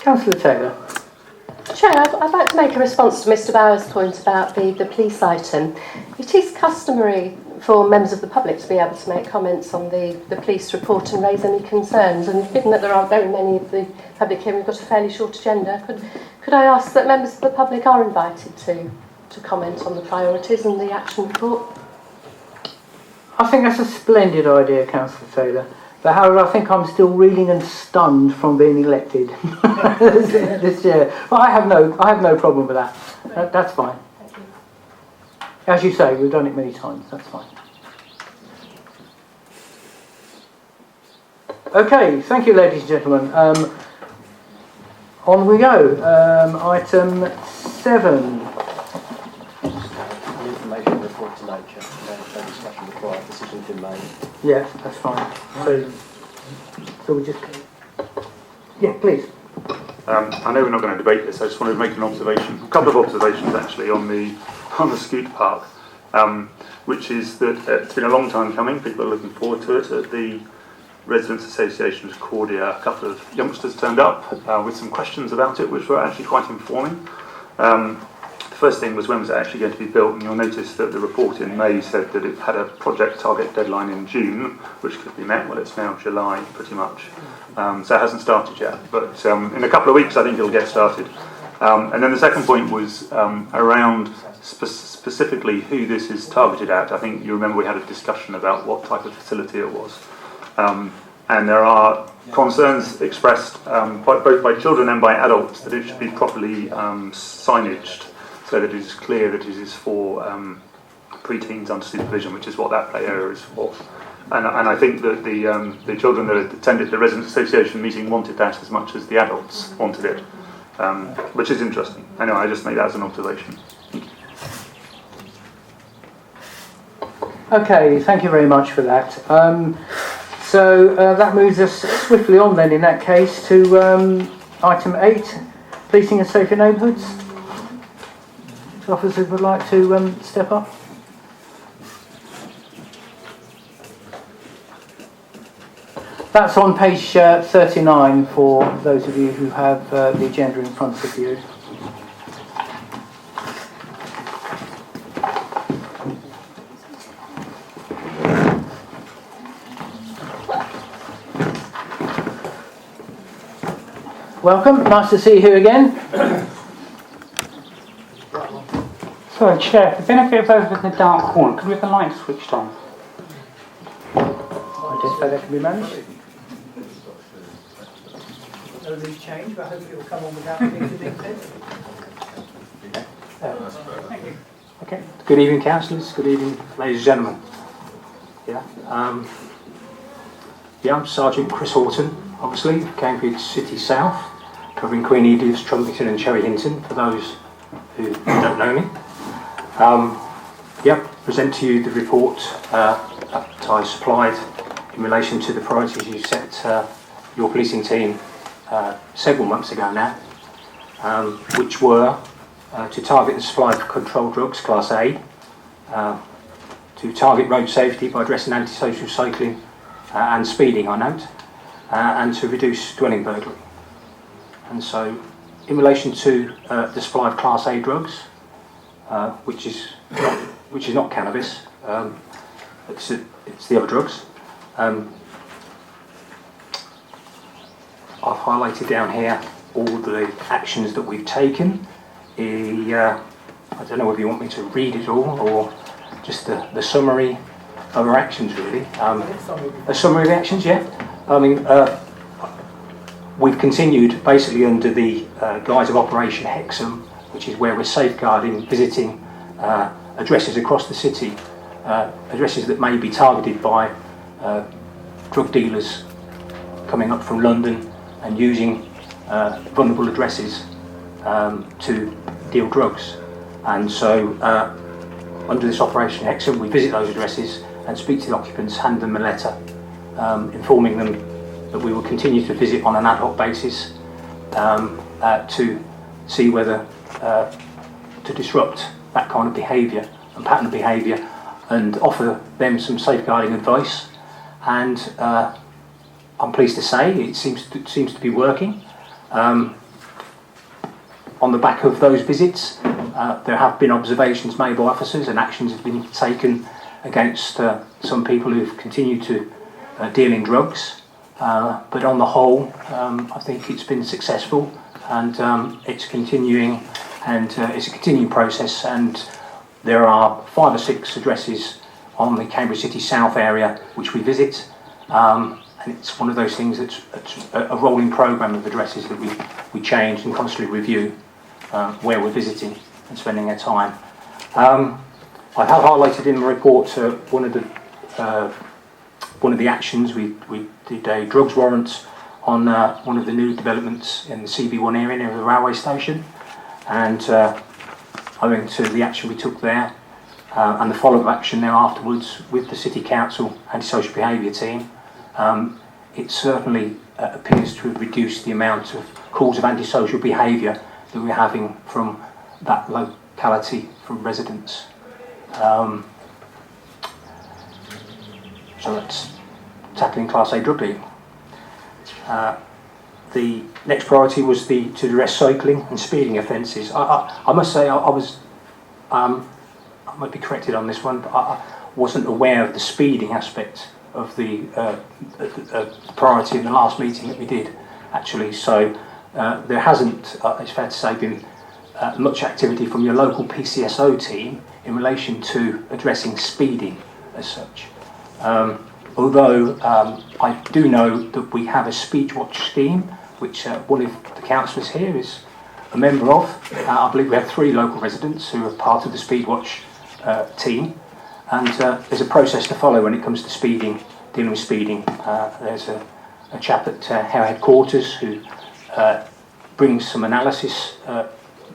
Councillor Taylor. Chair, I'd like to make a response to Mr Bauer's point about the police item. It is customary for members of the public to be able to make comments on the police report and raise any concerns, and given that there aren't very many of the public here, we've got a fairly short agenda, could I ask that members of the public are invited to comment on the priorities and the action report? I think that's a splendid idea, Councillor Taylor. But however, I think I'm still reeling and stunned from being elected this year. But I have no problem with that. That's fine. Thank you. As you say, we've done it many times. That's fine. Okay, thank you, ladies and gentlemen. On we go. Item 7. An information report to nature. No discussion required. Decision's been made. Yeah, that's fine. So we just... Yeah, please. I know we're not going to debate this. I just wanted to make an observation, a couple of observations actually on the Scoot Park, which is that it's been a long time coming. People are looking forward to it. At the Residents Association of Cordia, a couple of youngsters turned up with some questions about it, which were actually quite informing. The first thing was, when was it actually going to be built? And you'll notice that the report in May said that it had a project target deadline in June, which could be met. Well, it's now July, pretty much. So it hasn't started yet. But in a couple of weeks, I think it'll get started. And then the second point was around specifically who this is targeted at. I think you remember we had a discussion about what type of facility it was. And there are concerns expressed both by children and by adults that it should be properly signaged, so that it is clear that it is for pre-teens under supervision, which is what that play area is for. And I think that the children that attended the Residents Association meeting wanted that as much as the adults wanted it, which is interesting. Anyway, I just made that as an observation. Okay, thank you very much for that. So that moves us swiftly on then, in that case, to item 8, policing and safer neighbourhoods. If officers would like to step up. That's on page 39 for those of you who have the agenda in front of you. Welcome, nice to see you again. So, Chair, for the benefit of those in the dark corner, could we have the lights switched on? I did say that can be managed. No lead change, but hopefully it will come on without being being said. Thank you. Okay. Good evening, councillors. Good evening, ladies and gentlemen. Yeah. I'm Sergeant Chris Horton, obviously, Cambridge City South, covering Queen Edith's, Trumpington and Cherry Hinton, for those who don't know me. Present to you the report that I supplied in relation to the priorities you set your policing team several months ago now, which were to target the supply of controlled drugs, Class A, to target road safety by addressing antisocial cycling and speeding, I note, and to reduce dwelling burglary. And so, in relation to the supply of Class A drugs, which is not cannabis, it's the other drugs. I've highlighted down here all the actions that we've taken. I don't know whether you want me to read it all or just the summary of our actions, really. A summary of the actions, yeah. I mean, we've continued basically under the guise of Operation Hexham, which is where we're safeguarding, visiting addresses across the city, addresses that may be targeted by drug dealers coming up from London and using vulnerable addresses to deal drugs. And so under this Operation Hexham, we visit those addresses and speak to the occupants, hand them a letter informing them that we will continue to visit on an ad hoc basis to see whether to disrupt that kind of behaviour and pattern of behaviour, and offer them some safeguarding advice. And I'm pleased to say it seems to be working. on the back of those visits, there have been observations made by officers and actions have been taken against some people who've continued to deal in drugs. But on the whole, I think it's been successful, and it's continuing, and it's a continuing process. And there are 5 or 6 addresses on the Cambridge City South area which we visit, and it's one of those things that's a rolling programme of addresses that we change and constantly review where we're visiting and spending our time. I have highlighted in the report one of the actions. We did a drugs warrant on one of the new developments in the CB1 area near the railway station, and owing to the action we took there and the follow-up action there afterwards with the City Council antisocial behaviour team, it certainly appears to have reduced the amount of calls of antisocial behaviour that we're having from that locality from residents. So that's tackling Class A drug dealing. The next priority was to address cycling and speeding offences. I must say I might be corrected on this one, but I wasn't aware of the speeding aspect of the priority in the last meeting that we did, actually. So there hasn't, it's fair to say, been much activity from your local PCSO team in relation to addressing speeding as such. Although I do know that we have a speed watch scheme, which one of the councillors here is a member of. I believe we have 3 local residents who are part of the speed watch team, and there's a process to follow when it comes to speeding, dealing with speeding. There's a chap at our headquarters who brings some analysis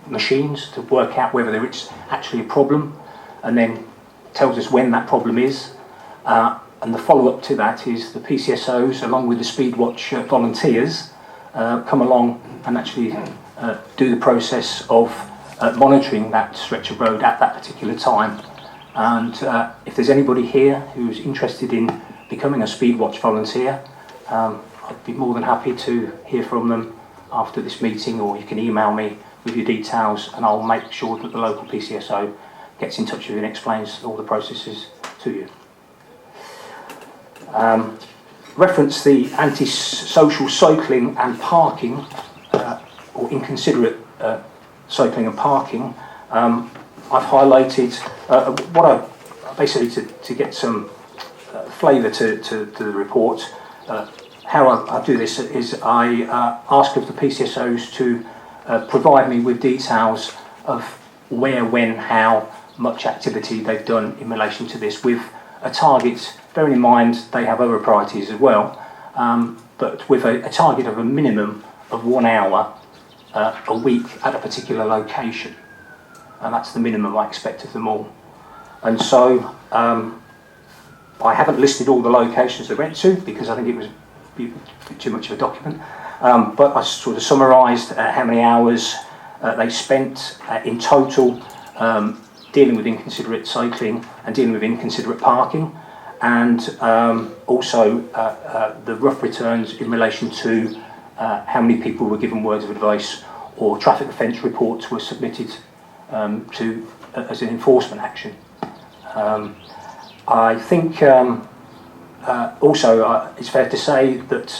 machines to work out whether it's actually a problem, and then tells us when that problem is. And the follow-up to that is the PCSOs, along with the Speedwatch volunteers, come along and actually do the process of monitoring that stretch of road at that particular time. And if there's anybody here who's interested in becoming a Speedwatch volunteer, I'd be more than happy to hear from them after this meeting, or you can email me with your details and I'll make sure that the local PCSO gets in touch with you and explains all the processes to you. Reference the anti-social cycling and parking, or inconsiderate cycling and parking. I've highlighted what I basically to get some flavour to the report. How I do this is I ask of the PCSOs to provide me with details of where, when, how much activity they've done in relation to this, with a target. Bearing in mind they have other priorities as well, but with a target of a minimum of 1 hour a week at a particular location, and that's the minimum I expect of them all. And so I haven't listed all the locations they went to because I think it was too much of a document, but I sort of summarised how many hours they spent in total dealing with inconsiderate cycling and dealing with inconsiderate parking, and also the rough returns in relation to how many people were given words of advice or traffic offence reports were submitted to as an enforcement action. I think also it's fair to say that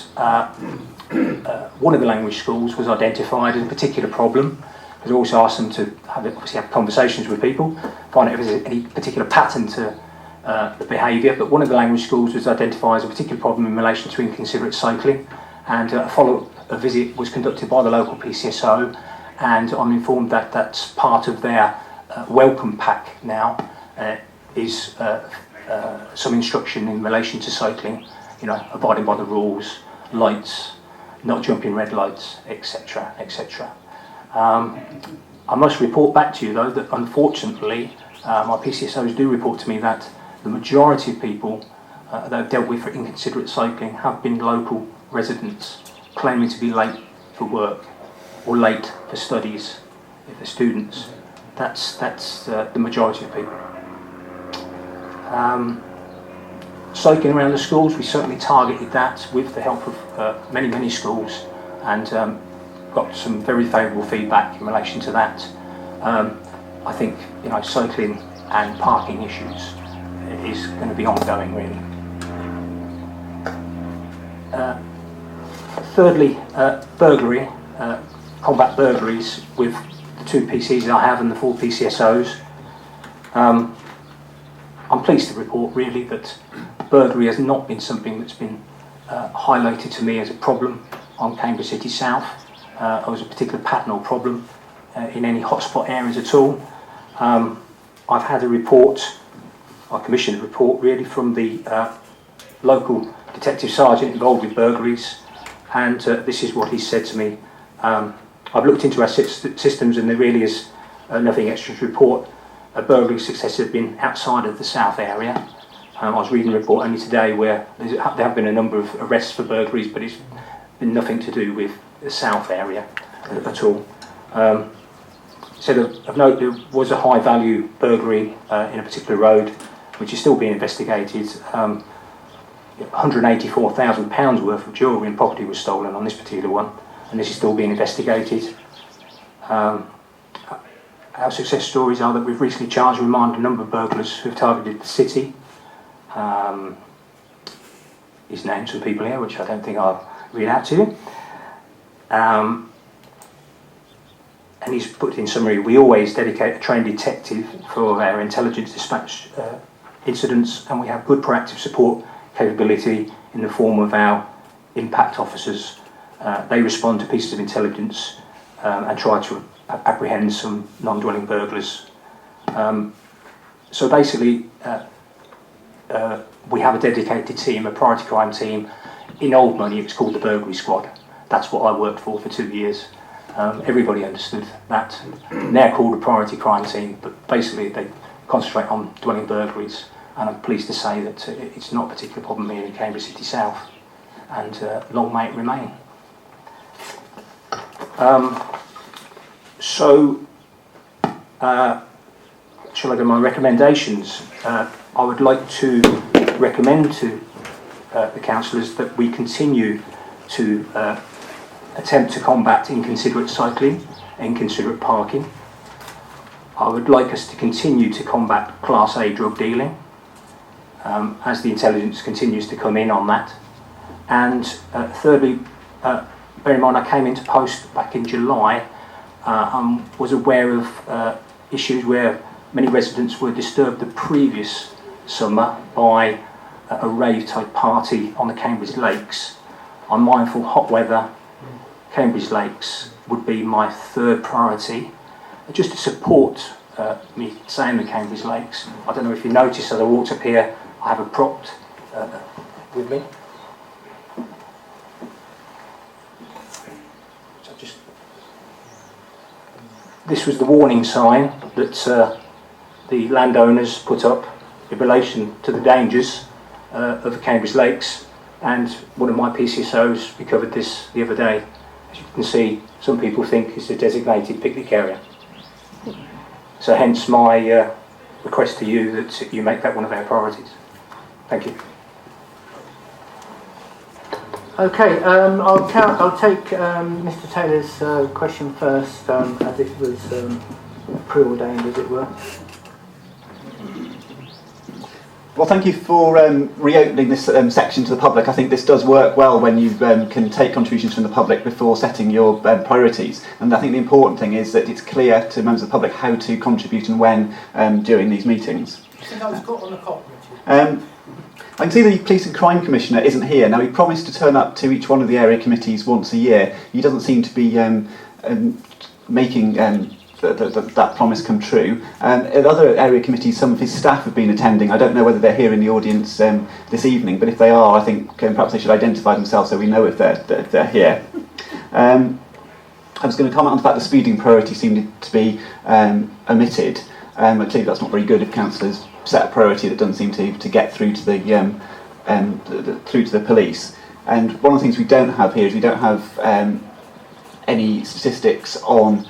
one of the language schools was identified as a particular problem. I also asked them to have conversations with people, find out if there's any particular pattern to the behaviour, but one of the language schools was identified as a particular problem in relation to inconsiderate cycling, and a follow-up visit was conducted by the local PCSO, and I'm informed that that's part of their welcome pack now, is some instruction in relation to cycling, abiding by the rules, lights, not jumping red lights, etc., etc. I must report back to you though that unfortunately my PCSOs do report to me that the majority of people that I've dealt with for inconsiderate cycling have been local residents claiming to be late for work or late for studies if they're students. That's the majority of people. Cycling around the schools, we certainly targeted that with the help of many schools, and got some very favourable feedback in relation to that. I think cycling and parking issues is going to be ongoing really. Thirdly, burglary, combat burglaries with the 2 PCs I have and the 4 PCSOs. I'm pleased to report really that burglary has not been something that's been highlighted to me as a problem on Cambridge City South, or as a particular pattern or problem in any hotspot areas at all. I've had a report, I commissioned a report really from the local detective sergeant involved with burglaries, and this is what he said to me. I've looked into our systems and there really is nothing extra to report. A burglary success has been outside of the South area. I was reading a report only today where there have been a number of arrests for burglaries, but it's been nothing to do with the South area at all. So of note, there was a high value burglary in a particular road which is still being investigated. £184,000 worth of jewellery and property was stolen on this particular one, and this is still being investigated. Our success stories are that we've recently charged and remanded a number of burglars who have targeted the city. He's named some people here, which I don't think I'll read out to you. And he's put in summary, we always dedicate a trained detective for our intelligence dispatch incidents, and we have good proactive support capability in the form of our impact officers. They respond to pieces of intelligence and try to apprehend some non-dwelling burglars. So basically, we have a dedicated team, a priority crime team. In old money, it was called the burglary squad. That's what I worked for 2 years. Everybody understood that. They're called a priority crime team, but basically they concentrate on dwelling burglaries. And I'm pleased to say that it's not a particular problem here in Cambridge City South, and long may it remain. Shall I do my recommendations? I would like to recommend to the councillors that we continue to attempt to combat inconsiderate cycling, inconsiderate parking. I would like us to continue to combat Class A drug dealing, as the intelligence continues to come in on that. And thirdly, bear in mind I came into post back in July, was aware of issues where many residents were disturbed the previous summer by a rave type party on the Cambridge Lakes. I'm mindful hot weather, Cambridge Lakes would be my third priority, just to support me saying the Cambridge Lakes. I don't know if you noticed as I walked up here, I have a prop with me. So this was the warning sign that the landowners put up in relation to the dangers of the Cambridge Lakes, and one of my PCSOs recovered this the other day. As you can see, some people think it's a designated picnic area. So hence my request to you that you make that one of our priorities. Thank you. Okay, I'll take Mr. Taylor's question first, as it was preordained, as it were. Well, thank you for reopening this section to the public. I think this does work well when you can take contributions from the public before setting your priorities. And I think the important thing is that it's clear to members of the public how to contribute and when during these meetings. I think I was caught on the cop, Richard. I can see the Police and Crime Commissioner isn't here. Now, he promised to turn up to each one of the area committees once a year. He doesn't seem to be making that promise come true. At other area committees, some of his staff have been attending. I don't know whether they're here in the audience this evening, but if they are, I think perhaps they should identify themselves so we know if they're here. I was going to comment on the fact the speeding priority seemed to be omitted. Clearly that's not very good if councillors set a priority that doesn't seem to get through to the police. And one of the things we don't have here is we don't have any statistics on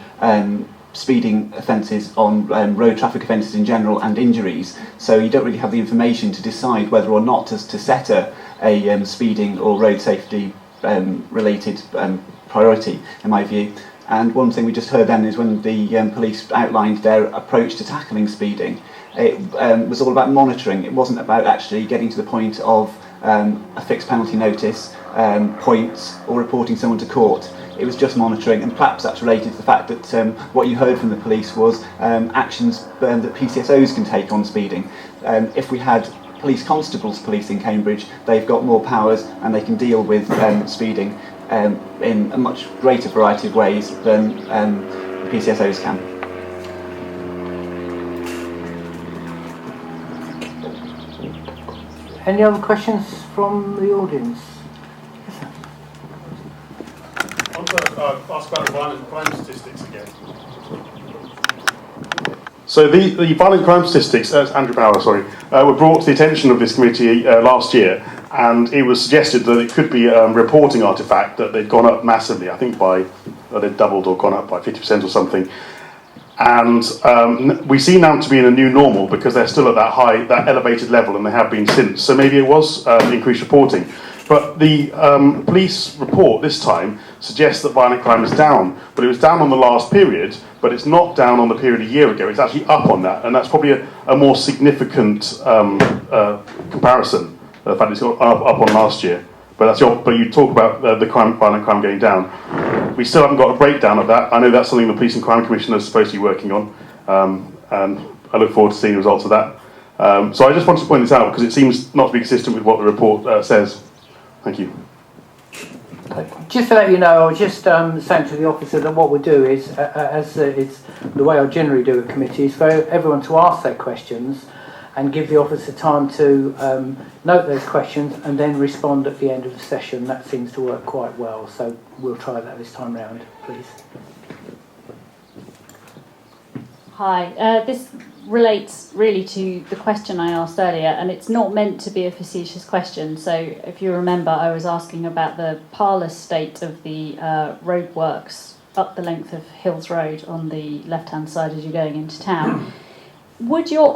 speeding offences, on road traffic offences in general, and injuries. So you don't really have the information to decide whether or not to set a speeding or road safety related priority, in my view. And one thing we just heard then is when the police outlined their approach to tackling speeding, it was all about monitoring. It wasn't about actually getting to the point of a fixed penalty notice, points, or reporting someone to court. It was just monitoring, and perhaps that's related to the fact that what you heard from the police was actions that PCSOs can take on speeding. If we had police constables policing Cambridge, they've got more powers and they can deal with speeding in a much greater variety of ways than PCSOs can. Any other questions from the audience? I want to ask about the violent crime statistics again. So the violent crime statistics, Andrew Power, were brought to the attention of this committee last year, and it was suggested that it could be a reporting artefact, that they'd gone up massively, I think they'd doubled or gone up by 50% or something. And we seem now to be in a new normal because they're still at that elevated level, and they have been since. So maybe it was increased reporting. But the police report this time suggests that violent crime is down, but it was down on the last period, but it's not down on the period a year ago. It's actually up on that, and that's probably a more significant comparison. The fact it's up on last year. But you talk about the violent crime going down. We still haven't got a breakdown of that. I know that's something the Police and Crime Commissioner is supposed to be working on, and I look forward to seeing the results of that. So I just wanted to point this out because it seems not to be consistent with what the report says. Thank you. Just to let you know, I was just saying to the officer that what we'll do is, as it's the way I generally do at committees, for everyone to ask their questions and give the officer time to note those questions and then respond at the end of the session. That seems to work quite well, so we'll try that this time round, please. Hi, this relates really to the question I asked earlier, and it's not meant to be a facetious question. So if you remember, I was asking about the parlous state of the roadworks up the length of Hills Road on the left-hand side as you're going into town. Which would your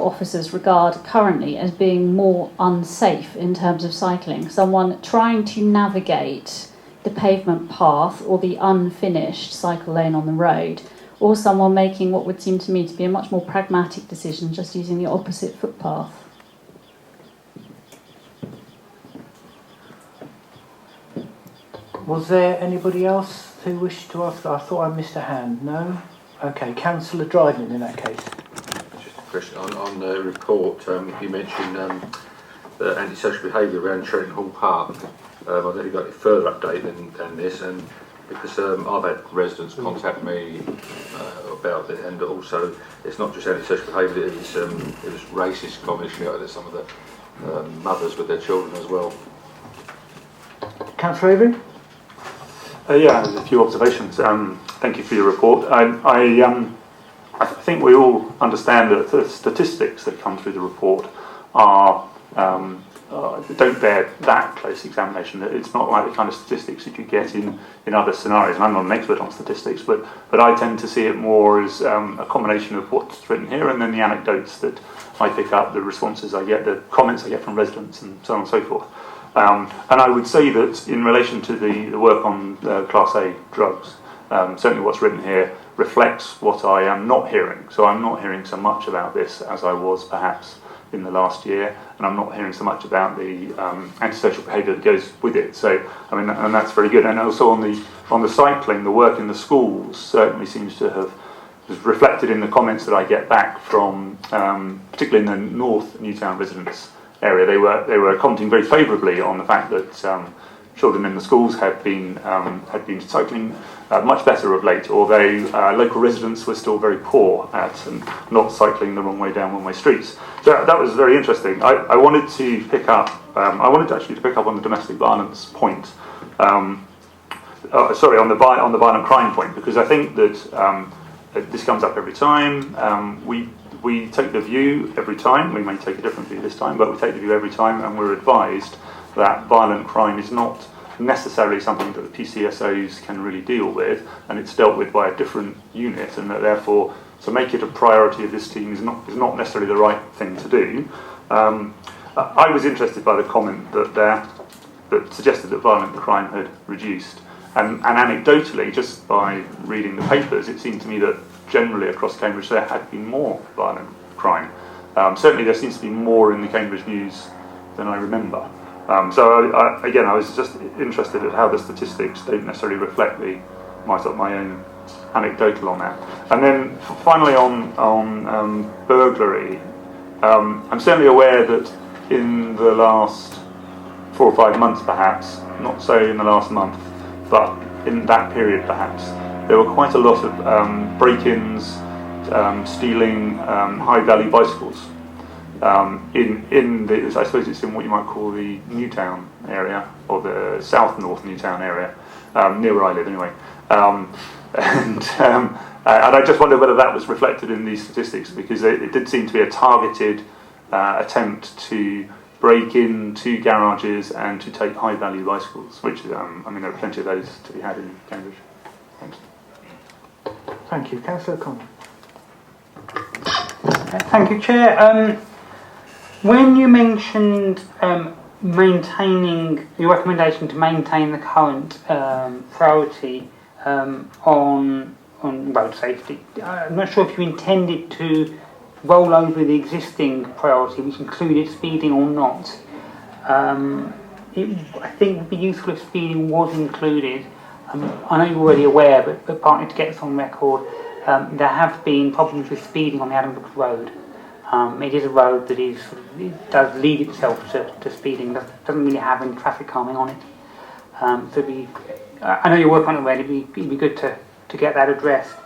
officers regard currently as being more unsafe in terms of cycling? Someone trying to navigate the pavement path or the unfinished cycle lane on the road, or someone making what would seem to me to be a much more pragmatic decision, just using the opposite footpath? Was there anybody else who wished to ask? I thought I missed a hand. No? Okay, Councillor Dryden in that case. Just a question on the report. You mentioned the antisocial behaviour around Trenton Hall Park. I don't think you've got any further update than this, and because I've had residents contact me about it, and also it's not just antisocial behaviour, it was racist comments that some of the mothers with their children as well. Councillor Avery? Yeah, a few observations. Thank you for your report. I think we all understand that the statistics that come through the report are don't bear that close examination. It's not like the kind of statistics that you get in other scenarios. And I'm not an expert on statistics, but I tend to see it more as a combination of what's written here and then the anecdotes that I pick up, the responses I get, the comments I get from residents, and so on and so forth. And I would say that in relation to the work on Class A drugs, certainly what's written here reflects what I am not hearing. So I'm not hearing so much about this as I was perhaps in the last year, and I'm not hearing so much about the antisocial behaviour that goes with it. So I mean, and that's very good. And also on the cycling, the work in the schools certainly seems to have reflected in the comments that I get back from, particularly in the North Newtown residents area. They were commenting very favourably on the fact that children in the schools had been cycling much better of late, although local residents were still very poor at not cycling the wrong way down one-way streets. So that was very interesting. I wanted to pick up. I wanted actually to pick up on the domestic violence point. Sorry, on the violent crime point, because I think that this comes up every time. We take the view every time. We may take a different view this time, but we take the view every time, and we're advised that violent crime is not necessarily something that the PCSOs can really deal with, and it's dealt with by a different unit, and that therefore to make it a priority of this team is not necessarily the right thing to do. I was interested by the comment that that suggested that violent crime had reduced. And anecdotally, just by reading the papers, it seemed to me that generally across Cambridge there had been more violent crime. Certainly there seems to be more in the Cambridge News than I remember. So I was just interested at how the statistics don't necessarily reflect my own anecdotal on that. And then finally on burglary, I'm certainly aware that in the last 4 or 5 months perhaps, not so in the last month, but in that period perhaps, there were quite a lot of break-ins, stealing high-value bicycles. I suppose it's in what you might call the Newtown area, or the south-north Newtown area, near where I live anyway. And I just wonder whether that was reflected in these statistics, because it did seem to be a targeted attempt to break into garages and to take high-value bicycles, which, there are plenty of those to be had in Cambridge. Thanks. Thank you. Councillor O'Connor. Thank you, Chair. When you mentioned maintaining your recommendation to maintain the current priority on road safety, I'm not sure if you intended to roll over the existing priority, which included speeding or not. I think it would be useful if speeding was included. I know you're already aware, but partly to get this on record, there have been problems with speeding on the Adam Brooks Road. It is a road that it does lead itself to speeding, doesn't really have any traffic calming on it. I know you're working on it already, it'd be good to get that addressed.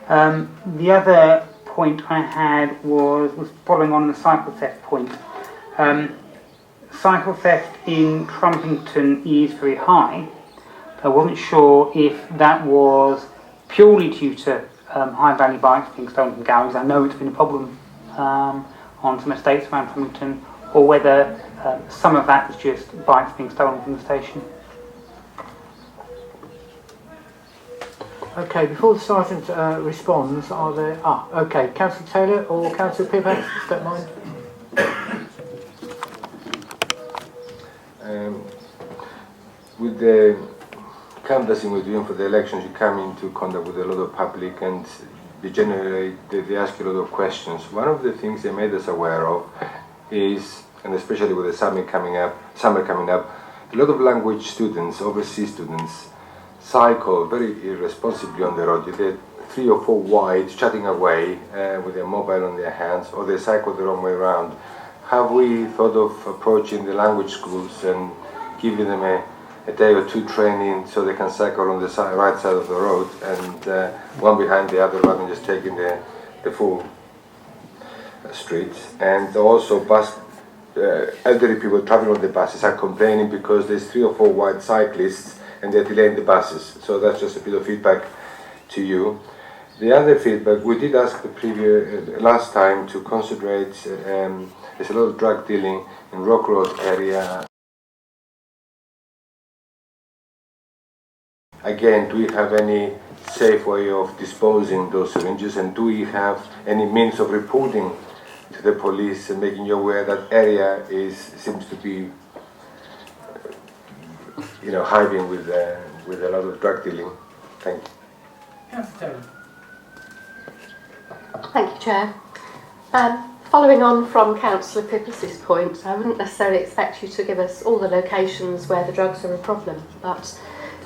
The other point I had was following on the cycle theft point. Cycle theft in Trumpington is very high. I wasn't sure if that was purely due to high-value bikes being stolen from garages. I know it's been a problem on some estates around Trumpington, or whether some of that was just bikes being stolen from the station. Okay, before the Sergeant responds, are there... okay, Councillor Taylor or Councillor Pippa, don't mind. With the canvassing we're doing for the elections, you come into contact with a lot of public, and they ask you a lot of questions. One of the things they made us aware of is, and especially with the summer coming up, a lot of language students, overseas students, cycle very irresponsibly on the road. They're 3 or 4 wide, chatting away with their mobile on their hands, or they cycle the wrong way around. Have we thought of approaching the language schools and giving them a day or 2 training so they can cycle on the right side of the road, and one behind the other rather than just taking the full street? And also elderly people traveling on the buses are complaining because there's 3 or 4 wide cyclists and they're delaying the buses. So that's just a bit of feedback to you. The other feedback, we did ask the last time to concentrate, there's a lot of drug dealing in Rock Road area. Again, do we have any safe way of disposing those syringes, and do we have any means of reporting to the police and making you aware that area seems to be hiving with a lot of drug dealing? Thank you. Councillor Taylor. Thank you, Chair. Following on from Councillor Pippas' point, I wouldn't necessarily expect you to give us all the locations where the drugs are a problem, but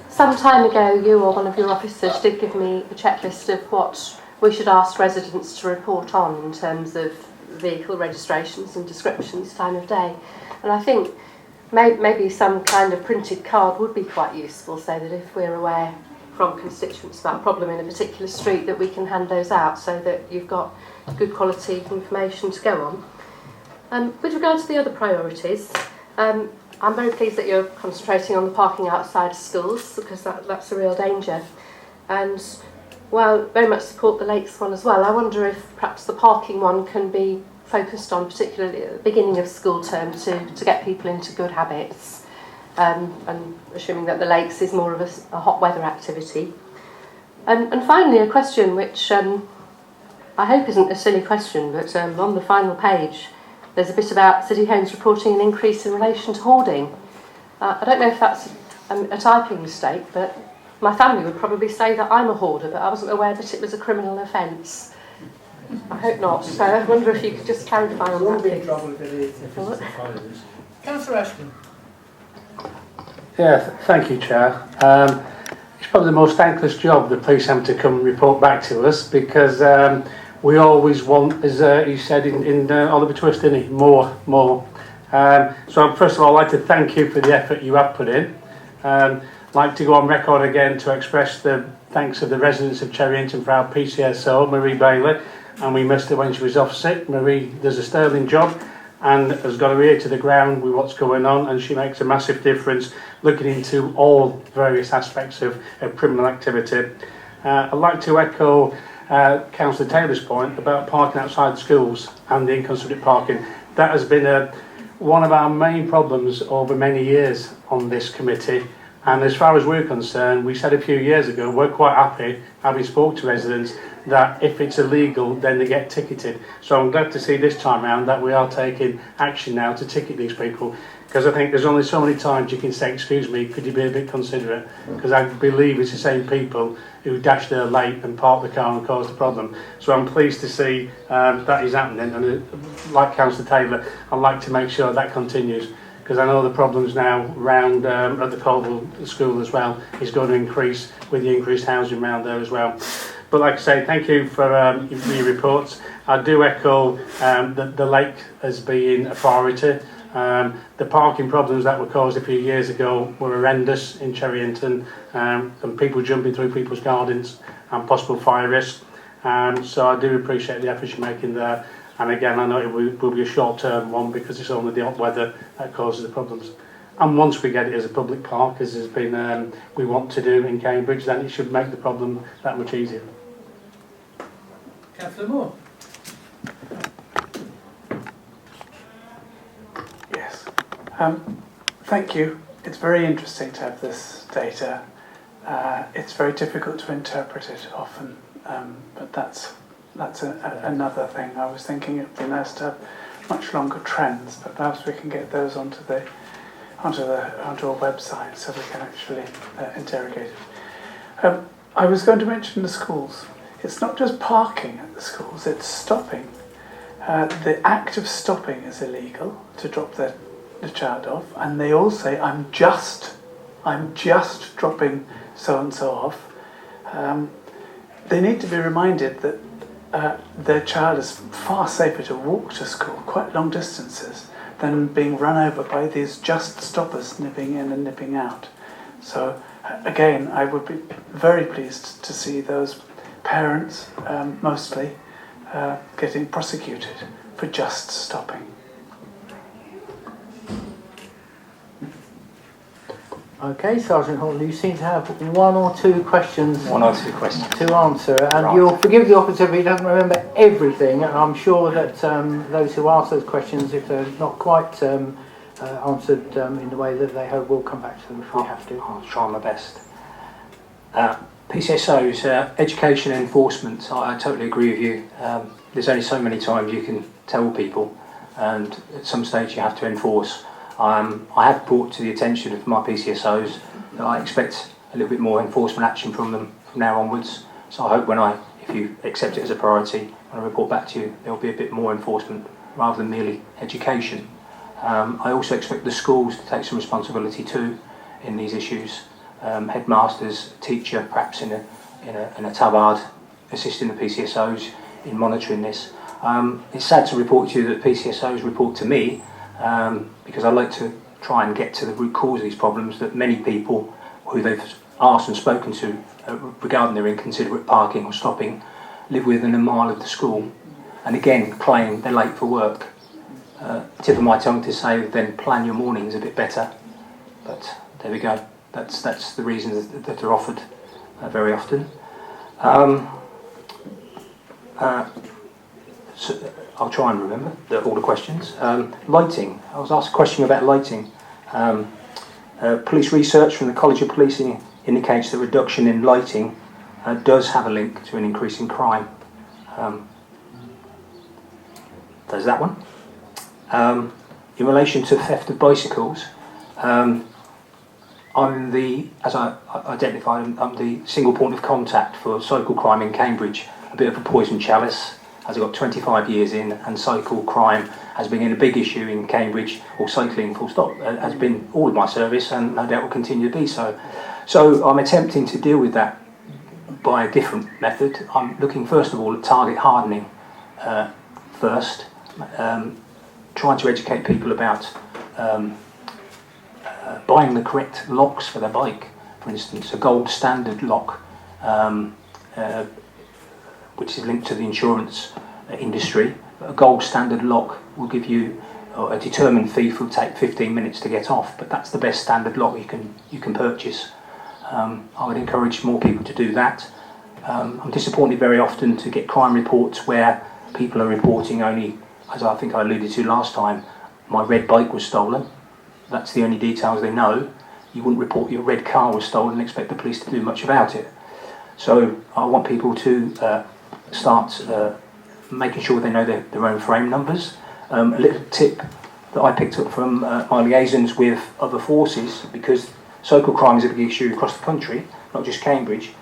some time ago you or one of your officers did give me a checklist of what we should ask residents to report on in terms of vehicle registrations and descriptions, time of day. And I think maybe some kind of printed card would be quite useful, so that if we're aware from constituents about a problem in a particular street, that we can hand those out so that you've got good quality information to go on. With regard to the other priorities, I'm very pleased that you're concentrating on the parking outside of schools, because that's a real danger. And while very much support the Lakes one as well, I wonder if perhaps the parking one can be focused on, particularly at the beginning of school term, to get people into good habits, and assuming that the Lakes is more of a hot weather activity. And finally, a question which I hope isn't a silly question, but on the final page there's a bit about City Homes reporting an increase in relation to hoarding. I don't know if that's a typing mistake, but my family would probably say that I'm a hoarder, but I wasn't aware that it was a criminal offence. I hope not. So I wonder if you could just clarify on that. Be in trouble if it is. If it's a finance. Councillor Ashton. Yeah, thank you, Chair. It's probably the most thankless job the police have to come and report back to us, because we always want, as he said in Oliver Twist, didn't he? More. So first of all, I'd like to thank you for the effort you have put in. I'd like to go on record again to express the thanks of the residents of Cherryington for our PCSO, Marie Bailey, and we missed her when she was off sick. Marie does a sterling job and has got her ear to the ground with what's going on, and she makes a massive difference looking into all various aspects of criminal activity. I'd like to echo Councillor Taylor's point about parking outside schools and the inconsiderate parking. That has been one of our main problems over many years on this committee, and as far as we're concerned, we said a few years ago we're quite happy, having spoke to residents, that if it's illegal then they get ticketed. So I'm glad to see this time round that we are taking action now to ticket these people, because I think there's only so many times you can say, excuse me, could you be a bit considerate, because I believe it's the same people who dash there late and park the car and cause the problem. So I'm pleased to see that is happening, and like Councillor Taylor, I'd like to make sure that continues, because I know the problems now round at the Colville School as well is going to increase with the increased housing around there as well. But like I say, thank you for your reports. I do echo the lake as being a priority. The parking problems that were caused a few years ago were horrendous in Cherryington, and people jumping through people's gardens and possible fire risk. So I do appreciate the efforts you're making there. And again, I know it will be a short-term one, because it's only the hot weather that causes the problems. And once we get it as a public park, as has been we want to do in Cambridge, then it should make the problem that much easier. Councillor Moore. Yes. Thank you. It's very interesting to have this data. It's very difficult to interpret it often, but that's another thing. I was thinking it'd be nice to have much longer trends, but perhaps we can get those onto our website so we can actually interrogate it. I was going to mention the schools. It's not just parking at the schools, it's stopping. The act of stopping is illegal, to drop the child off, and they all say, I'm just dropping so-and-so off. They need to be reminded that their child is far safer to walk to school, quite long distances, than being run over by these just stoppers nipping in and nipping out. So again, I would be very pleased to see those parents, mostly, getting prosecuted for just stopping. Okay, Sergeant Hall, you seem to have one or two questions. One or two questions to answer, and right. You'll forgive the officer if he doesn't remember everything, and I'm sure that those who ask those questions, if they're not quite answered in the way that they hope, will come back to them if we have to. I'll try my best. PCSOs, education and enforcement, I totally agree with you. There's only so many times you can tell people, and at some stage you have to enforce. I have brought to the attention of my PCSOs that I expect a little bit more enforcement action from them from now onwards. So I hope if you accept it as a priority, when I report back to you, there will be a bit more enforcement rather than merely education. I also expect the schools to take some responsibility too in these issues. Headmasters, teacher, perhaps in a tabard, assisting the PCSOs in monitoring this. It's sad to report to you that PCSOs report to me, because I like to try and get to the root cause of these problems that many people who they've asked and spoken to regarding their inconsiderate parking or stopping live within a mile of the school, and again claim they're late for work. Tip of my tongue to say then plan your mornings a bit better, but there we go. That's the reasons that are offered very often. So I'll try and remember all the questions. Lighting. I was asked a question about lighting. Police research from the College of Policing indicates that reduction in lighting does have a link to an increase in crime. There's that one. In relation to theft of bicycles, as I identified, I'm the single point of contact for cycle crime in Cambridge, a bit of a poison chalice, as I got 25 years in, and cycle crime has been a big issue in Cambridge, or cycling full stop, has been all of my service, and no doubt will continue to be so. So I'm attempting to deal with that by a different method. I'm looking first of all at target hardening first, trying to educate people about buying the correct locks for their bike. For instance, a gold standard lock, which is linked to the insurance industry. A gold standard lock will give you a determined fee will take 15 minutes to get off, but that's the best standard lock you can purchase. I would encourage more people to do that. I'm disappointed very often to get crime reports where people are reporting only, as I think I alluded to last time, my red bike was stolen. That's the only details they know. You wouldn't report your red car was stolen and expect the police to do much about it. So I want people to start making sure they know their own frame numbers. A little tip that I picked up from my liaisons with other forces, because cycle crime is a big issue across the country, not just Cambridge,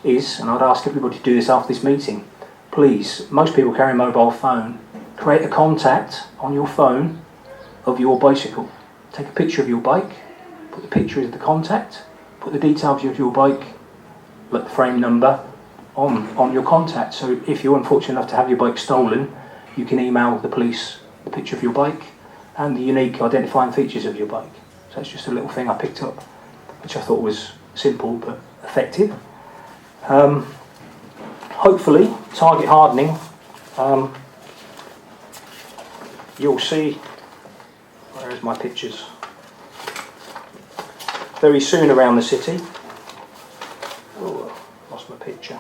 is, and I'd ask everybody to do this after this meeting, please, most people carry a mobile phone, create a contact on your phone of your bicycle. Take a picture of your bike, put the picture of the contact, put the details of your bike, like the frame number, on your contact. So if you're unfortunate enough to have your bike stolen, you can email the police the picture of your bike and the unique identifying features of your bike. So it's just a little thing I picked up, which I thought was simple but effective. Hopefully, target hardening, you'll see, where's my pictures, very soon around the city. Oh, lost my picture.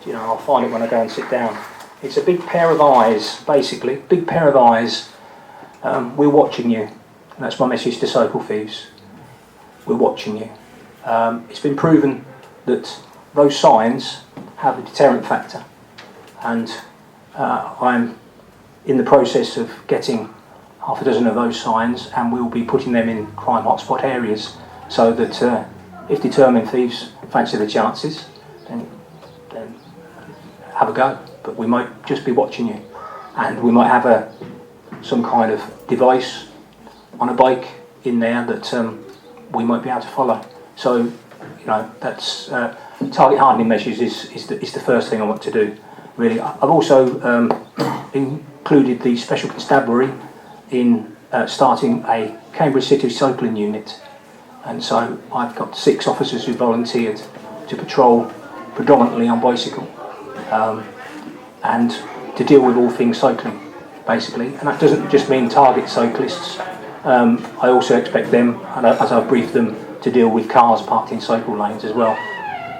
You know, I'll find it when I go and sit down. It's a big pair of eyes, basically, big pair of eyes. We're watching you, and that's my message to cycle thieves. We're watching you. It's been proven that those signs have a deterrent factor, and I'm in the process of getting half a dozen of those signs, and we'll be putting them in crime hotspot areas, so that if determined thieves fancy the chances, then have a go. But we might just be watching you, and we might have some kind of device on a bike in there that we might be able to follow. So, you know, that's target hardening measures is the first thing I want to do. Really, I've also included the Special Constabulary in starting a Cambridge City Cycling Unit, and so I've got 6 officers who volunteered to patrol predominantly on bicycle and to deal with all things cycling, basically. And that doesn't just mean target cyclists. I also expect them, and as I've briefed them, to deal with cars parked in cycle lanes as well.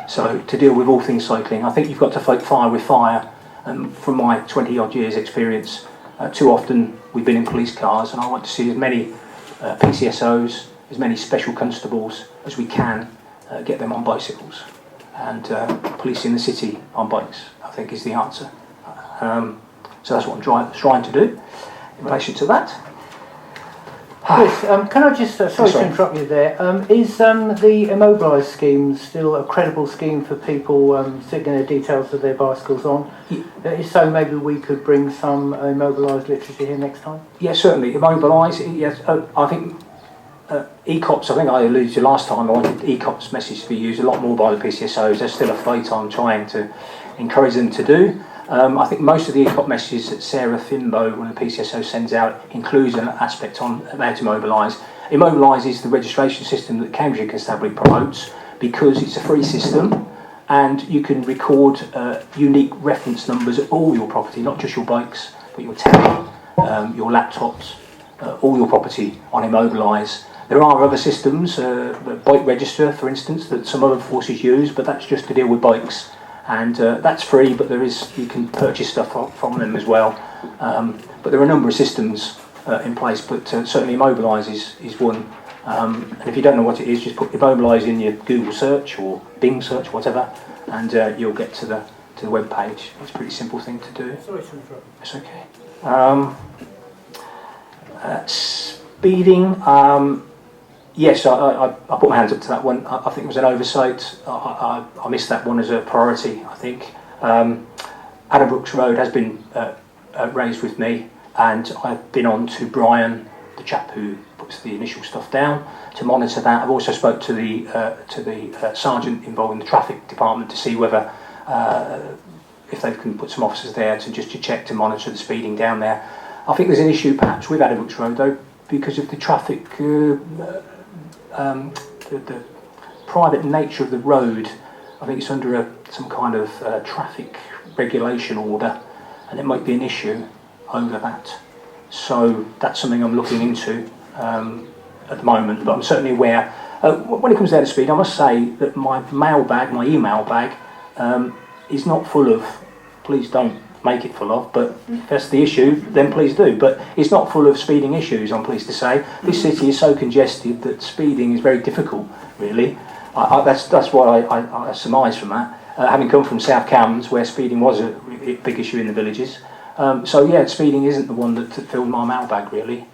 So to deal with all things cycling, I think you've got to fight fire with fire. And from my 20 odd years experience, too often we've been in police cars, and I want to see as many PCSOs, as many special constables as we can, get them on bicycles. And policing the city on bikes, I think, is the answer. So that's what I'm trying to do in relation to that. Chris, can I just, sorry to interrupt you there, is the immobilised scheme still a credible scheme for people sticking their details of their bicycles on? If so, maybe we could bring some immobilised literature here next time? Yes, certainly. Immobilise, yes. I think ECOPS, I think I alluded to last time, I wanted ECOPS message to be used a lot more by the PCSOs. There's still a fight I'm trying to encourage them to do. I think most of the ECOP messages that Sarah Fimbo, when the PCSO sends out, includes an aspect on how to mobilise. Immobilise is the registration system that Cambridge Constabulary promotes, because it's a free system and you can record unique reference numbers of all your property, not just your bikes, but your telly, your laptops, all your property on Immobilise. There are other systems, Bike Register, for instance, that some other forces use, but that's just to deal with bikes. And that's free, but you can purchase stuff from them as well. But there are a number of systems in place, but certainly Immobilise is one. And if you don't know what it is, just put Immobilise in your Google search or Bing search, whatever, and you'll get to to the web page. It's a pretty simple thing to do. Sorry to interrupt. It's okay. Speeding. Yes, I put my hands up to that one. I think it was an oversight. I missed that one as a priority, I think. Addenbrooks Road has been raised with me, and I've been on to Brian, the chap who puts the initial stuff down, to monitor that. I've also spoke to the sergeant involved in the traffic department to see whether if they can put some officers there to check, to monitor the speeding down there. I think there's an issue perhaps with Addenbrooks Road though, because of the traffic, the private nature of the road. I think it's under some kind of traffic regulation order, and it might be an issue over that. So that's something I'm looking into at the moment, but I'm certainly aware. When it comes down to speed, I must say that my email bag, is not full of, please don't make it full of, but if that's the issue, then please do. But it's not full of speeding issues, I'm pleased to say. This city is so congested that speeding is very difficult, really. That's what I surmise from that. Having come from South Cambs, where speeding was a big issue in the villages. So yeah, speeding isn't the one that filled my mailbag, really.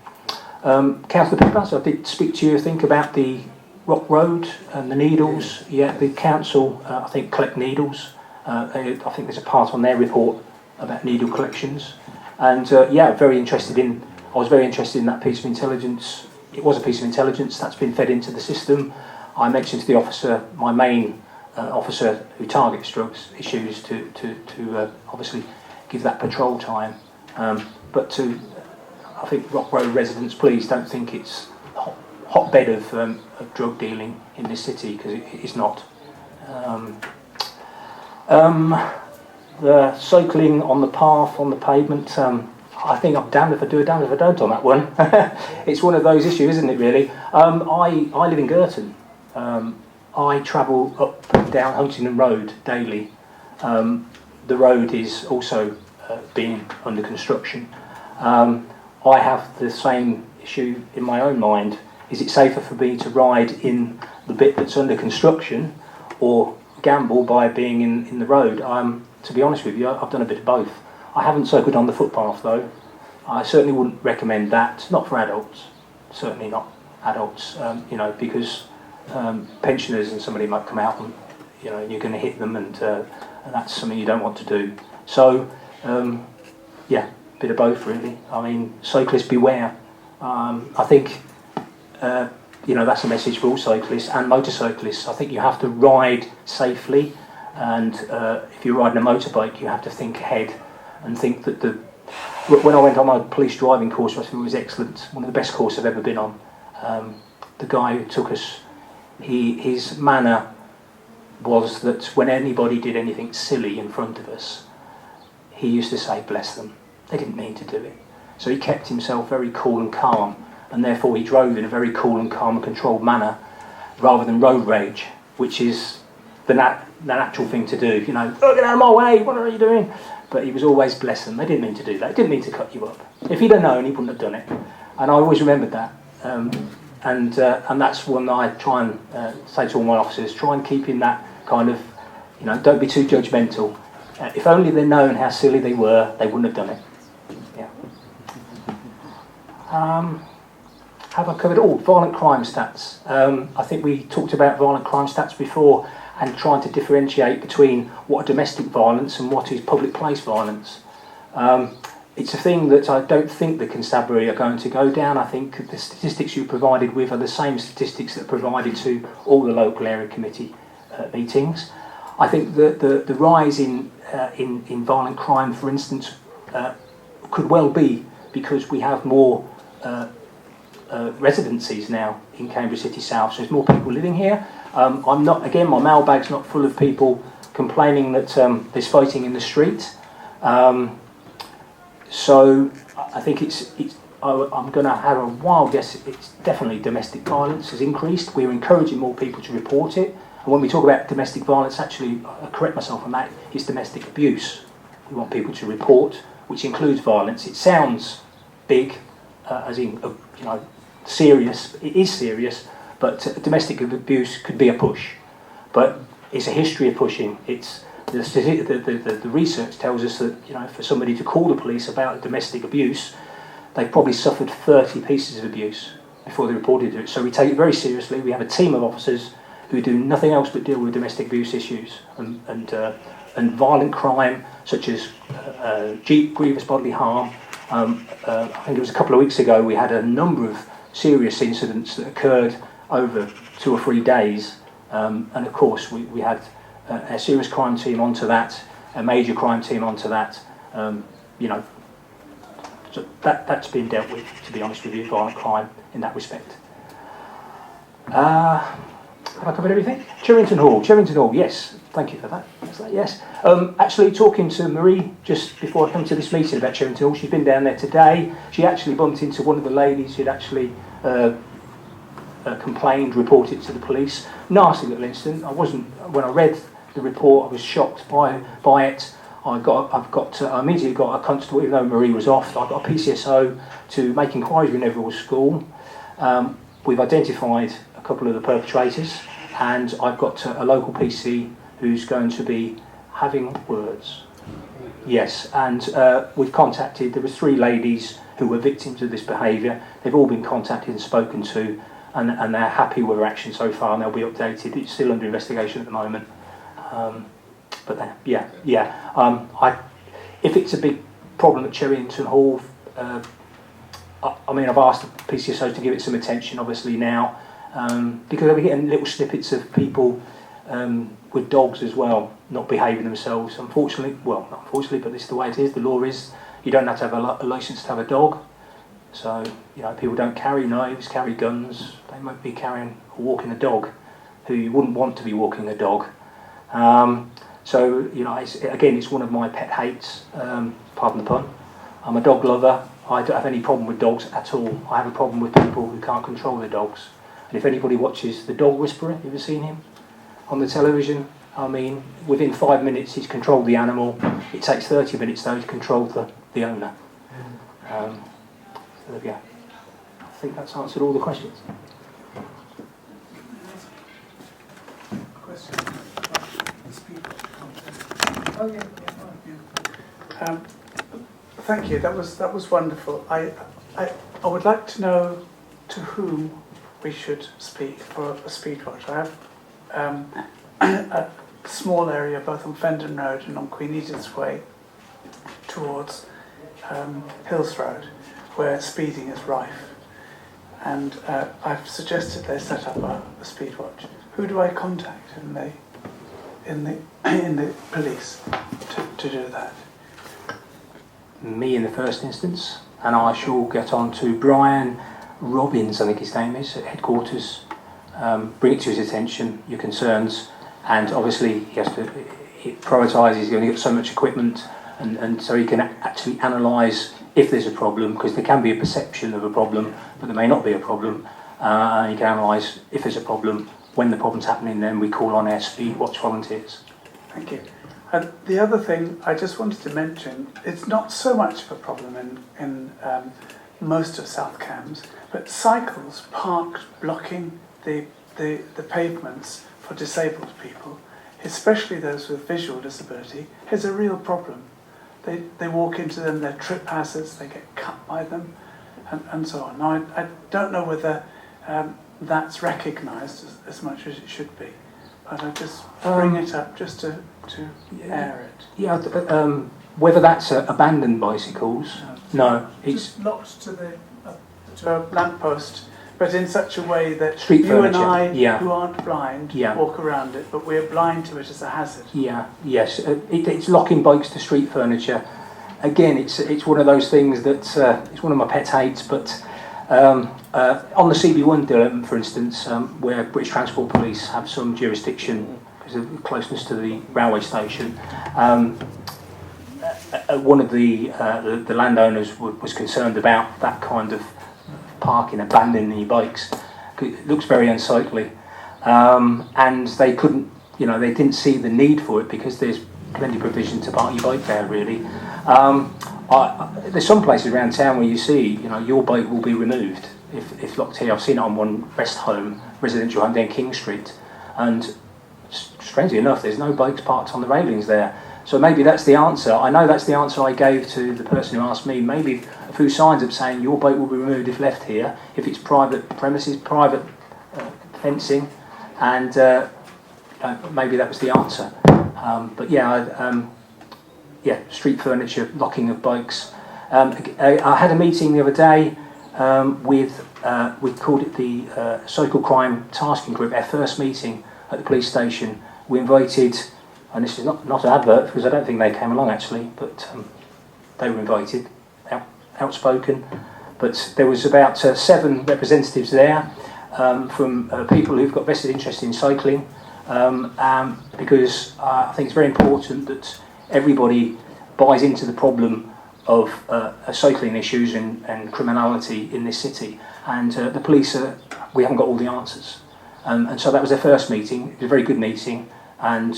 Councillor Pippas, I did speak to you, I think, about the Rock Road and the needles. Yeah, the council, I think, collect needles. I think there's a part on their report about needle collections. And yeah, I was very interested in that piece of intelligence. It was a piece of intelligence that's been fed into the system. I mentioned to the officer, my main officer who targets drugs issues, to obviously give that patrol time. But I think Rock Road residents, please don't think it's a hotbed of drug dealing in this city, because it is not. The cycling on the path, on the pavement, I think I'm damned if I do, damned if I don't on that one. It's one of those issues, isn't it, really? I live in Girton. I travel up and down Huntingdon Road daily. The road is also being under construction. I have the same issue in my own mind. Is it safer for me to ride in the bit that's under construction, or gamble by being in the road? To be honest with you, I've done a bit of both. I haven't cycled on the footpath though. I certainly wouldn't recommend that, not for adults, certainly not adults, because pensioners and somebody might come out and you're going to hit them, and that's something you don't want to do. So yeah, a bit of both really. I mean, cyclists beware. I think that's a message for all cyclists and motorcyclists. I think you have to ride safely, and if you're riding a motorbike, you have to think ahead and think that when I went on my police driving course, I think it was excellent, one of the best courses I've ever been on. The guy who took us, his manner was that when anybody did anything silly in front of us, he used to say, bless them, they didn't mean to do it. So he kept himself very cool and calm, and therefore he drove in a very cool and calm and controlled manner, rather than road rage, which is the natural thing to do. Get out of my way, what are you doing? But he was always, bless them, they didn't mean to do that, they didn't mean to cut you up. If he'd have known, he wouldn't have done it. And I always remembered that. And that's one I try and say to all my officers, try and keep in that kind of, don't be too judgmental. If only they'd known how silly they were, they wouldn't have done it. Yeah. Have I covered all? Violent crime stats. I think we talked about violent crime stats before, and trying to differentiate between what are domestic violence and what is public place violence. It's a thing that I don't think the constabulary are going to go down. I think the statistics you provided with are the same statistics that are provided to all the local area committee meetings. I think that the rise in violent crime, for instance, could well be because we have more residencies now in Cambridge City South, so there's more people living here. My mailbag's not full of people complaining that there's fighting in the street. So I think I'm going to have a wild guess. It's definitely domestic violence has increased. We're encouraging more people to report it. And when we talk about domestic violence, actually, I correct myself on that, it's domestic abuse. We want people to report, which includes violence. It sounds big, as in, serious. It is serious, but domestic abuse could be a push. But it's a history of pushing. the research tells us that, you know, for somebody to call the police about domestic abuse, they've probably suffered 30 pieces of abuse before they reported it. So we take it very seriously. We have a team of officers who do nothing else but deal with domestic abuse issues and violent crime, such as grievous bodily harm. I think it was a couple of weeks ago we had a number of serious incidents that occurred over 2 or 3 days, and of course we had a serious crime team onto that, a major crime team onto that. You know, so that's been dealt with, to be honest with you, violent crime in that respect. Have I covered everything? Cherrington Hall, yes, thank you for that. Yes. Actually, talking to Marie just before I come to this meeting about Cherrington Hall, she's been down there today. She actually bumped into one of the ladies who'd actually complained, reported to the police. Nasty little incident. When I read the report, I was shocked by it. I immediately got a constable, even though Marie was off. I got a PCSO to make inquiries with Neville School. We've identified a couple of the perpetrators, and I've got a local PC who's going to be having words. Yes, and we've contacted, there were 3 ladies who were victims of this behaviour. They've all been contacted and spoken to, and they're happy with their action so far, and they'll be updated. It's still under investigation at the moment. But if it's a big problem at Cherrington Hall, I mean, I've asked the PCSO to give it some attention, obviously, now, because we're getting little snippets of people with dogs as well, not behaving themselves. Unfortunately, well, not unfortunately, but this is the way it is. The law is you don't have to have a licence to have a dog. So, you know, people don't carry knives, carry guns. They might be carrying or walking a dog who you wouldn't want to be walking a dog. So, you know, it's one of my pet hates, pardon the pun. I'm a dog lover. I don't have any problem with dogs at all. I have a problem with people who can't control their dogs. And if anybody watches The Dog Whisperer, you ever seen him on the television? I mean, within 5 minutes he's controlled the animal. It takes 30 minutes though to control the owner. So there we go. I think that's answered all the questions. Thank you. That was wonderful. I would like to know to whom we should speak for a speed watch. I have a small area both on Fendon Road and on Queen Edith's Way towards Hills Road, where speeding is rife, and I've suggested they set up a speed watch. Who do I contact in the police to do that? Me in the first instance, and I shall get on to Brian Robbins, I think his name is, at headquarters. Bring it to his attention, your concerns, and obviously he has to prioritise. He's going to get so much equipment, and so he can actually analyse if there's a problem, because there can be a perception of a problem, but there may not be a problem. And you can analyse if there's a problem. When the problem's happening, then we call on our speed watch volunteers. Thank you. And the other thing I just wanted to mention, it's not so much of a problem in most of South Cambs, but cycles parked blocking the pavements for disabled people, especially those with visual disability, is a real problem. They walk into them, they're trip hazards, they get cut by them, and so on. Now, I don't know whether that's recognised as much as it should be, but I just bring it up just to air it. Yeah, whether that's abandoned bicycles, no, it's just locked to a lamppost, but in such a way that street you furniture. and I, Yeah. who aren't blind, Yeah. walk around it, but we're blind to it as a hazard. Yes, it's locking bikes to street furniture. Again, it's one of those things that it's one of my pet hates. But on the CB1 development, for instance, where British Transport Police have some jurisdiction because of the closeness to the railway station, one of the landowners was concerned about that kind of parking, abandoning your bikes. It looks very unsightly, and they couldn't, they didn't see the need for it because there's plenty of provision to park your bike there. Really, there's some places around town where you see, your bike will be removed if locked here. I've seen it on one residential home down King Street, and strangely enough, there's no bikes parked on the railings there. So maybe that's the answer. I know that's the answer I gave to the person who asked me. Maybe a few signs up saying your boat will be removed if left here, if it's private premises, private fencing, and maybe that was the answer. But yeah, street furniture, locking of bikes. I had a meeting the other day with, we called it the Social Crime Tasking Group, our first meeting at the police station. We invited, and this is not an advert because I don't think they came along actually, but they were invited, outspoken. But there was about 7 representatives there from people who've got vested interest in cycling, because I think it's very important that everybody buys into the problem of cycling issues and criminality in this city. And the police, we haven't got all the answers. And so that was their first meeting. It was a very good meeting, and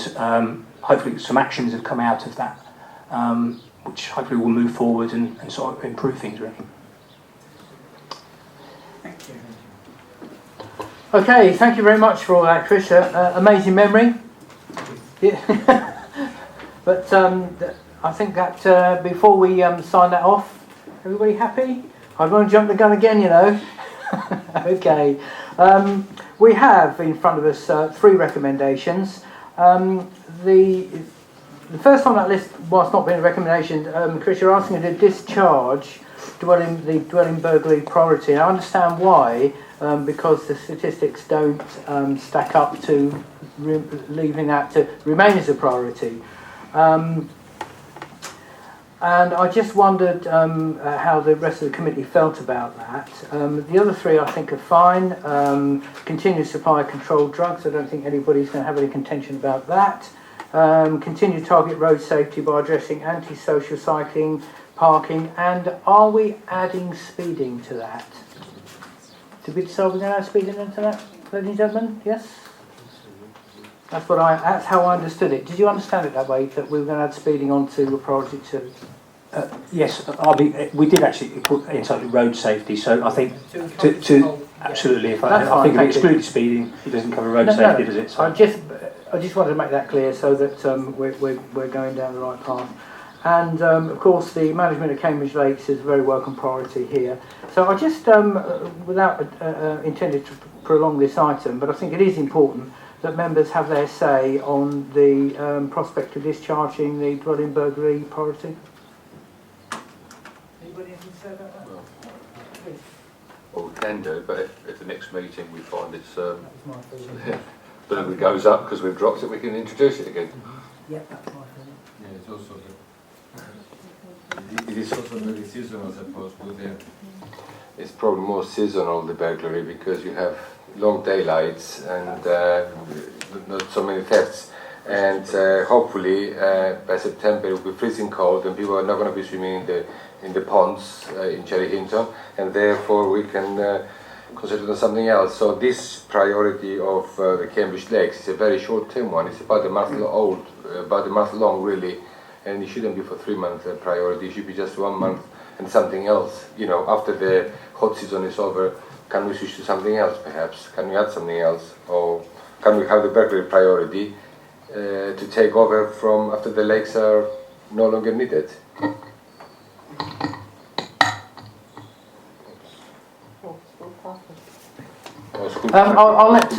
hopefully some actions have come out of that, which hopefully will move forward and sort of improve things, really. Thank you. Okay, thank you very much for all that, Chris. Amazing memory. Yeah. But I think that before we sign that off, everybody happy? I don't want to jump the gun again, you know. Okay. We have in front of us 3 recommendations. The first on that list, whilst not being a recommendation, Chris, you're asking to discharge the dwelling burglary priority. I understand why, because the statistics don't stack up to leaving that to remain as a priority. And I just wondered how the rest of the committee felt about that. The other 3 I think are fine. Continued supply of controlled drugs, I don't think anybody's going to have any contention about that. Continue to target road safety by addressing antisocial cycling, parking, and are we adding speeding to that? Did we decide we're going to add speeding into that, ladies and gentlemen? Yes? That's how I understood it. Did you understand it that way, that we were going to add speeding onto priority 2? Yes, we did actually put inside road safety, so I think absolutely, I think if we exclude speeding, it doesn't cover road safety, does it? So. I just wanted to make that clear so that we're going down the right path. And of course, the management of Cambridge Lakes is a very welcome priority here. So I just, without intending to prolong this item, but I think it is important that members have their say on the prospect of discharging the dwelling burglary priority. Anybody have to say about that? Well, we can do, but if the next meeting we find it's burglary goes up because we've dropped it, we can introduce it again. Yeah, that's my feeling. Yeah, it's also it is also very seasonal, I suppose. It's probably more seasonal, the burglary, because you have long daylights and not so many thefts. And hopefully by September it will be freezing cold and people are not going to be swimming in the ponds in Cherry Hinton, and therefore we can consider something else. So this priority of the Cambridge Lakes is a very short-term one. It's about a month long really, and it shouldn't be for 3-month priority. It should be just 1 month and something else. You know, after the hot season is over, can we switch to something else perhaps? Can we add something else? Or can we have the burglary priority to take over from after the lakes are no longer needed? I'll let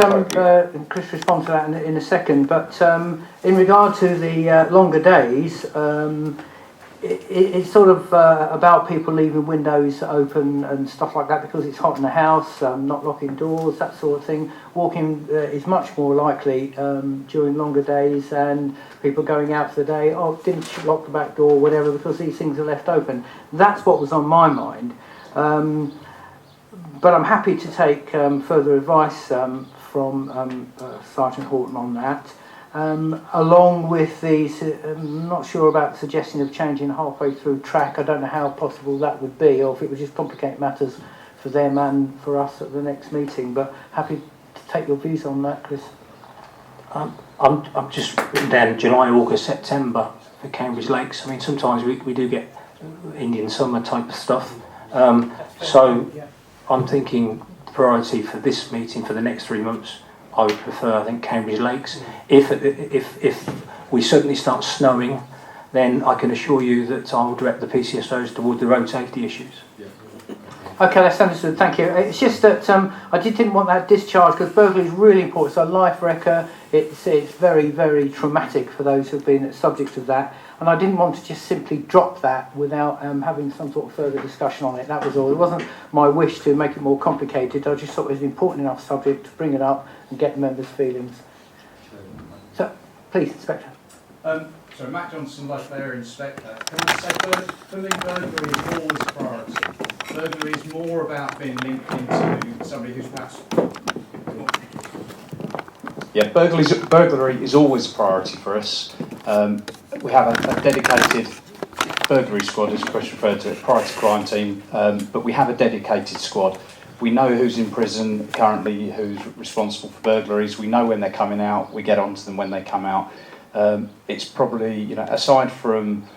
Chris respond to that in a second, but in regard to the longer days, it's sort of about people leaving windows open and stuff like that because it's hot in the house, not locking doors, that sort of thing. Walking is much more likely during longer days, and people going out for the day, didn't lock the back door, whatever, because these things are left open. That's what was on my mind. But I'm happy to take further advice from Sergeant Horton on that. Along with I'm not sure about the suggestion of changing halfway through track. I don't know how possible that would be, or if it would just complicate matters for them and for us at the next meeting. But happy to take your views on that, Chris. I'm just written down July, August, September for Cambridge Lakes. I mean, sometimes we do get Indian summer type of stuff. So I'm thinking priority for this meeting for the next 3 months I would prefer, I think, Cambridge Lakes. If we suddenly start snowing, then I can assure you that I will direct the PCSOs toward the road safety issues. Okay, that's understood. Thank you. It's just that I didn't want that discharge because burglary is really important. It's a life wrecker. It's very, very traumatic for those who've been subjects of that. And I didn't want to just simply drop that without having some sort of further discussion on it. That was all. It wasn't my wish to make it more complicated. I just thought it was an important enough subject to bring it up and get the members' feelings. So, please, Inspector. So Matt Johnson, Local Area Inspector. Can I say, for me, burglary is always a priority. Burglary is more about being linked into somebody who's perhaps... Yeah, burglary is always a priority for us. We have a dedicated burglary squad, as Chris referred to it, prior to crime team, but we have a dedicated squad. We know who's in prison currently, who's responsible for burglaries. We know when they're coming out. We get onto them when they come out. It's probably, aside from,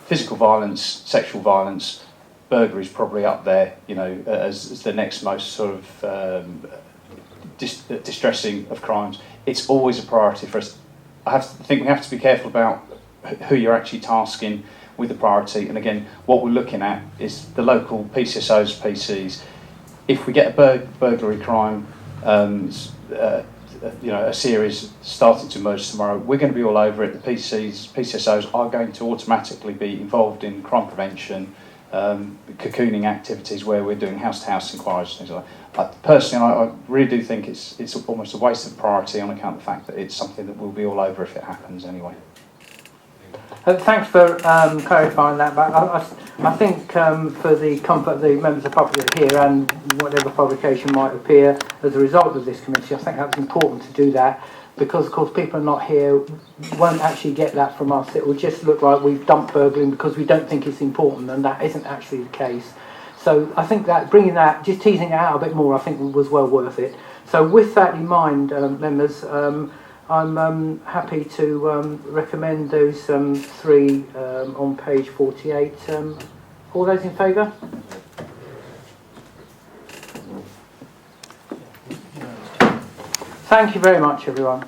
physical violence, sexual violence, burglary is probably up there, as the next most sort of distressing of crimes. It's always a priority for us. I think we have to be careful about who you're actually tasking with the priority. And again, what we're looking at is the local PCSOs, PCs. If we get a burglary crime, a series starting to emerge tomorrow, we're going to be all over it. The PCSOs are going to automatically be involved in crime prevention, cocooning activities where we're doing house-to-house inquiries and things like that. Personally, I really do think it's almost a waste of priority on account of the fact that it's something that we'll be all over if it happens anyway. Thanks for clarifying that, but I think for the comfort of the members of the public here and whatever publication might appear as a result of this committee, I think that's important to do that because, of course, people are not here, won't actually get that from us. It will just look like we've dumped burgling because we don't think it's important, and that isn't actually the case. So I think that bringing that, just teasing it out a bit more, I think was well worth it. So with that in mind, members, I'm happy to recommend those three on page 48. All those in favour? Thank you very much, everyone.